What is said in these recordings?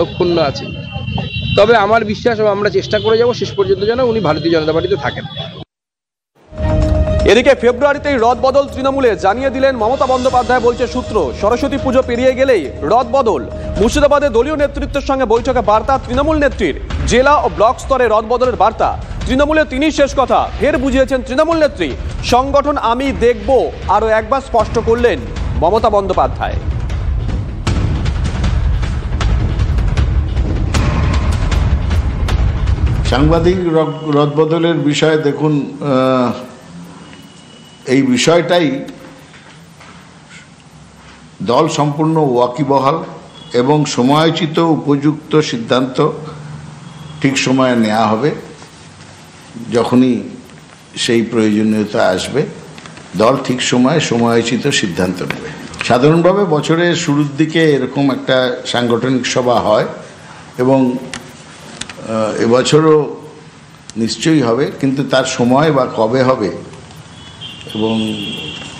লক্ষণ্য আছে। তবে আমার বিশ্বাস আমরা চেষ্টা করে যাব শেষ পর্যন্ত যেন উনি ভারতীয় জনতা পার্টিতে থাকেন। এদিকে ফেব্রুয়ারিতেই রদবদল তৃণমূলে জানিয়ে দিলেন মমতা বন্দ্যোপাধ্যায়, বলছে সূত্র। সরস্বতী পুজো পেরিয়ে গেলেই রদবদল। মুর্শিদাবাদে দলীয় নেতৃত্বের সঙ্গে বৈঠকে বার্তা তৃণমূল নেত্রীর। জেলা ও ব্লক স্তরে রদবদলের বার্তা তৃণমূলে। তিনি শেষ কথা ফের বুঝিয়েছেন তৃণমূল নেত্রী। সংগঠন আমি দেখব আরো একবার স্পষ্ট করলেন মমতা বন্দ্যোপাধ্যায়। সাংবাদিক রদবদলের বিষয়ে দেখুন, এই বিষয়টাই দল সম্পূর্ণ ওয়াকিবহাল এবং সময়োচিত উপযুক্ত সিদ্ধান্ত ঠিক সময়ে নেওয়া হবে। যখনই সেই প্রয়োজনীয়তা আসবে দল ঠিক সময়ে সময়োচিত সিদ্ধান্ত নেবে। সাধারণভাবে বছরের শুরুর দিকে এরকম একটা সাংগঠনিক সভা হয় এবং এবছরও নিশ্চয়ই হবে, কিন্তু তার সময় বা কবে হবে এবং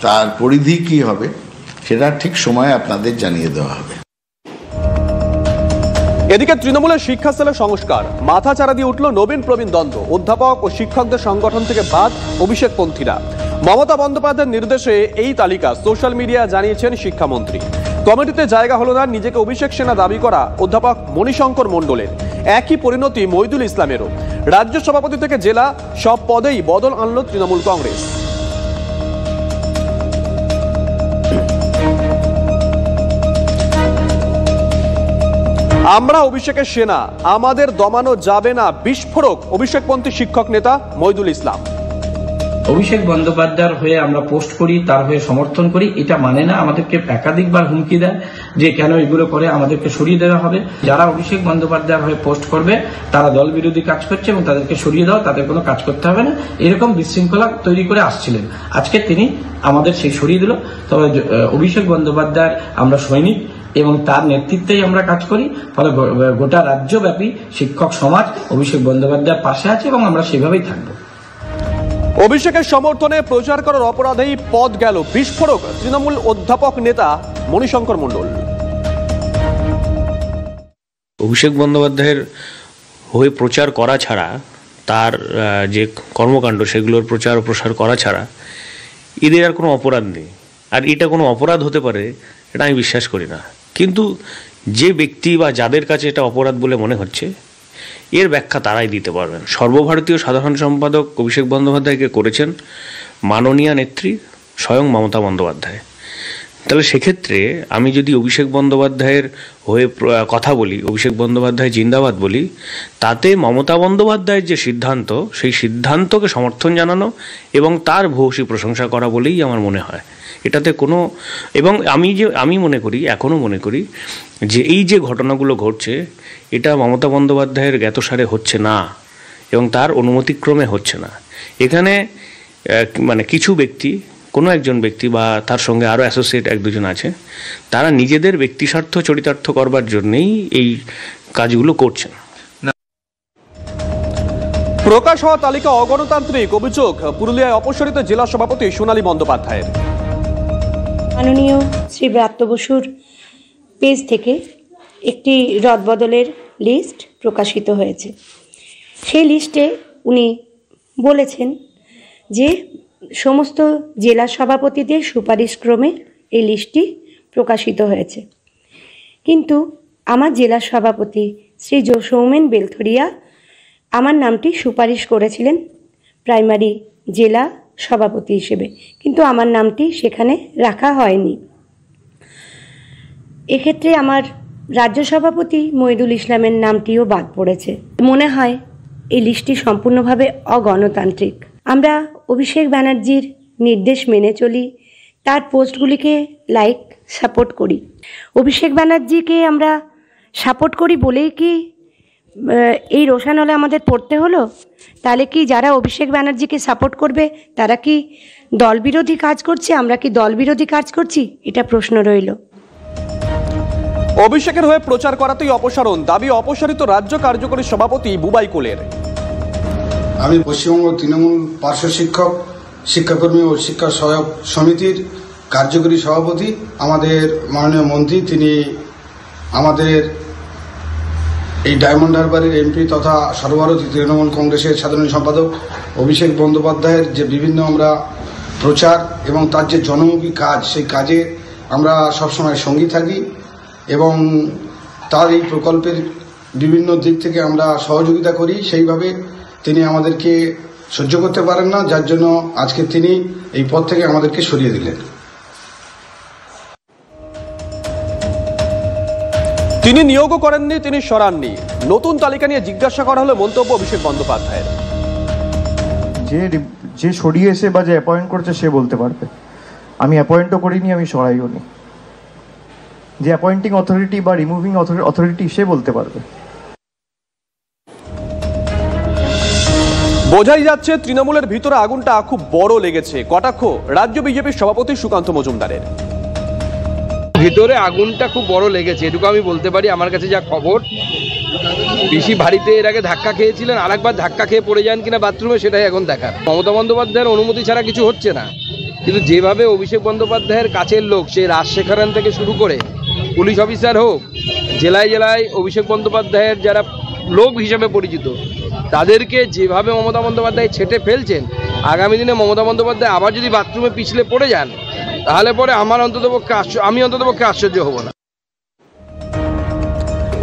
তার পরিধি কী হবে সেটা ঠিক সময়ে আপনাদের জানিয়ে দেওয়া হবে। এদিকে তৃণমূলের শিক্ষা সেলের সংস্কার মাথাচাড়া দিয়ে উঠল নবীন প্রবীণ দ্বন্দ্ব। অধ্যাপক ও শিক্ষকদের সংগঠন থেকে বাদ অভিষেক পন্থীরা। মমতা বন্দ্যোপাধ্যায়ের নির্দেশে এই তালিকা সোশ্যাল মিডিয়া জানিয়েছেন শিক্ষামন্ত্রী। কমিটিতে জায়গা হলো না নিজেকে অভিষেক সেনা দাবি করা অধ্যাপক মণিশঙ্কর মণ্ডলের। একই পরিণতি মইদুল ইসলামেরও। রাজ্য সভাপতি থেকে জেলা সব পদেই বদল আনল তৃণমূল কংগ্রেস। আমরা অভিষেকের সেনা, আমাদের দমানো যাবে না বিস্ফোরক অভিষেকপন্থী শিক্ষক নেতা মইদুল ইসলাম। অভিষেক বন্দ্যোপাধ্যায়ের হয়ে আমরা পোস্ট করি, তার হয়ে সমর্থন করি, এটা মানে না। আমাদেরকে একাধিকবার হুমকি দেয় যে কেন এগুলো করে আমাদেরকে সরিয়ে দেওয়া হবে। যারা অভিষেক বন্দ্যোপাধ্যায়ের হয়ে পোস্ট করবে তারা দল বিরোধী কাজ করছে এবং তাদেরকে সরিয়ে দাও, তাদের কোনো কাজ করতে হবে না, এরকম বিশৃঙ্খলা তৈরি করে আসছিলেন। আজকে তিনি আমাদের সেই সরিয়ে দিল। তবে অভিষেক বন্দ্যোপাধ্যায়ের আমরা সৈনিক এবং তার নেতৃত্বেই আমরা কাজ করি। ফলে গোটা রাজ্যব্যাপী শিক্ষক সমাজ অভিষেক বন্দ্যোপাধ্যায়ের পাশে আছে এবং আমরা সেভাবেই থাকবো। অভিষেকের সমর্থনে প্রচার করার অপরাধেই পদ গেল বিস্ফোরক তৃণমূল অধ্যাপক নেতা মণিশঙ্কর মণ্ডল। অভিষেক বন্দ্যোপাধ্যায়ের হয়ে প্রচার করা ছাড়া, তার যে কর্মকাণ্ড সেগুলোর প্রচার ও প্রসার করা ছাড়া এদের আর কোনো অপরাধ নেই। আর এটা কোনো অপরাধ হতে পারে এটা আমি বিশ্বাস করি না। কিন্তু যে ব্যক্তি বা যাদের কাছে এটা অপরাধ বলে মনে হচ্ছে এর ব্যাখ্যা তারাই দিতে পারবেন। সর্বভারতীয় সাধারণ সম্পাদক অভিষেক বন্দ্যোপাধ্যায়কে করেছেন মাননীয় নেত্রী স্বয়ং মমতা বন্দ্যোপাধ্যায়। তাহলে সেক্ষেত্রে আমি যদি অভিষেক বন্দ্যোপাধ্যায়ের হয়ে কথা বলি, অভিষেক বন্দ্যোপাধ্যায় জিন্দাবাদ বলি, তাতে মমতা বন্দ্যোপাধ্যায়ের যে সিদ্ধান্ত সেই সিদ্ধান্তকে সমর্থন জানানো এবং তার ভূয়সী প্রশংসা করা বলেই আমার মনে হয়। এটাতে কোনো, এবং আমি মনে করি, এখনও মনে করি যে এই যে ঘটনাগুলো ঘটছে এটা মমতা বন্দ্যোপাধ্যায়ের জ্ঞাতসারে হচ্ছে না এবং তার অনুমতিক্রমে হচ্ছে না। এখানে মানে কিছু ব্যক্তি, কোনো একজন ব্যক্তি বা তার সঙ্গে আরও অ্যাসোসিয়েট এক দুজন আছে, তারা নিজেদের ব্যক্তিস্বার্থ চরিতার্থ করবার জন্যেই এই কাজগুলো করছেন। প্রকাশ হওয়া তালিকা অগণতান্ত্রিক অভিযোগ পুরুলিয়ায় অপসারিত জেলা সভাপতি সোনালী বন্দ্যোপাধ্যায়ের। মাননীয় শ্রী ব্রাত্য বসুর পেজ থেকে একটি রদবদলের লিস্ট প্রকাশিত হয়েছে। সেই লিস্টে উনি বলেছেন যে সমস্ত জেলা সভাপতিদের সুপারিশক্রমে এই লিস্টটি প্রকাশিত হয়েছে। কিন্তু আমার জেলা সভাপতি শ্রী সৌমেন বেলথরিয়া আমার নামটি সুপারিশ করেছিলেন প্রাইমারি জেলা সভাপতি হিসেবে, কিন্তু আমার নামটি সেখানে রাখা হয়নি। এক্ষেত্রে আমার রাজ্য সভাপতি মইদুল ইসলামের নামটিও বাদ পড়েছে। মনে হয় এই লিস্টটি সম্পূর্ণভাবে অগণতান্ত্রিক। আমরা অভিষেক ব্যানার্জির নির্দেশ মেনে চলি, তার পোস্টগুলিকে লাইক সাপোর্ট করি। অভিষেক ব্যানার্জিকে আমরা সাপোর্ট করি বলেই কি এই রোষানলে আমাদের পড়তে হলো? তাহলে কি যারা অভিষেক ব্যানার্জিকে সাপোর্ট করবে তারা কি দলবিরোধী কাজ করছে, আমরা কি দলবিরোধী কাজ করছি? এটা প্রশ্ন রইল। অভিষেকের হয়ে প্রচার করাতেই অপসারণ দাবি অপসারিত রাজ্য কার্যকরী সভাপতি বুবাই কোলের। আমি পশ্চিমবঙ্গ তৃণমূল পার্শ্ব শিক্ষক, শিক্ষাকর্মী ও শিক্ষা সহায়ক সমিতির কার্যকরী সভাপতি। আমাদের মাননীয় মন্ত্রী তিনি আমাদের এই ডায়মন্ড হারবারের এমপি তথা সর্বভারতীয় তৃণমূল কংগ্রেসের সাধারণ সম্পাদক অভিষেক বন্দ্যোপাধ্যায়ের যে বিভিন্ন আমরা প্রচার এবং তার যে জনমুখী কাজ, সেই কাজে আমরা সবসময় সঙ্গী থাকি এবং তার এই প্রকল্পের বিভিন্ন দিক থেকে আমরা সহযোগিতা করি। সেইভাবে তিনি আমাদেরকে সহ্য করতে পারেন না, যার জন্য আজকে তিনি এই পদ থেকে আমাদেরকে সরিয়ে দিলেন। তিনি নিয়োগও করেননি, তিনি সরাননি। নতুন তালিকা নিয়ে জিজ্ঞাসা করা হলো মন্তব্য অভিষেক বন্দ্যোপাধ্যায়ের। যে সরিয়েছে বা যে অ্যাপয়েন্ট করছে সে বলতে পারবে। আমি অ্যাপয়েন্টও করিনি, আমি সরাইও নি। যে অ্যাপয়েন্টিং অথরিটি বা রিমুভিং অথরিটি সে বলতে পারবে। বোঝাই যাচ্ছে তৃণমূলের ভিতরে আগুনটা খুব বড় লেগেছে। কটাক্ষ রাজ্য বিজেপির সভাপতি সুকান্ত মজুমদারের। ভিতরে আগুনটা খুব বড় লেগেছে, এটুকু আমি বলতে পারি। আমার কাছে যা খবর, পিসি ভারীতে এর আগে ধাক্কা খেয়েছিলেন, আরেকবার ধাক্কা খেয়ে পড়ে যান কিনা বাথরুমে, সেটাই এখন দেখার। মমতা বন্দ্যোপাধ্যায়ের অনুমতি ছাড়া কিছু হচ্ছে না, কিন্তু যেভাবে অভিষেক বন্দ্যোপাধ্যায়ের কাছের লোক, সেই রাজশেখরন থেকে শুরু করে পুলিশ অফিসার হোক, জেলায় জেলায় অভিষেক বন্দ্যোপাধ্যায়ের যারা লোক হিসেবে পরিচিত, তাদেরকে যেভাবে মমতা বন্দ্যোপাধ্যায় ছেটে ফেলছেন, আগামী দিনে মমতা বন্দ্যোপাধ্যায় আবার যদি বাথরুমে পিছলে পড়ে যান, তাহলে পরে আমি অন্ততপক্ষে আশ্চর্য হব না।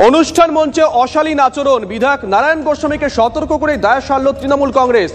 অনুষ্ঠান মঞ্চে অশালীন আচরণ, বিধায়ক নারায়ণ গোস্বামীকে সতর্ক করে দায় সারল তৃণমূল কংগ্রেস।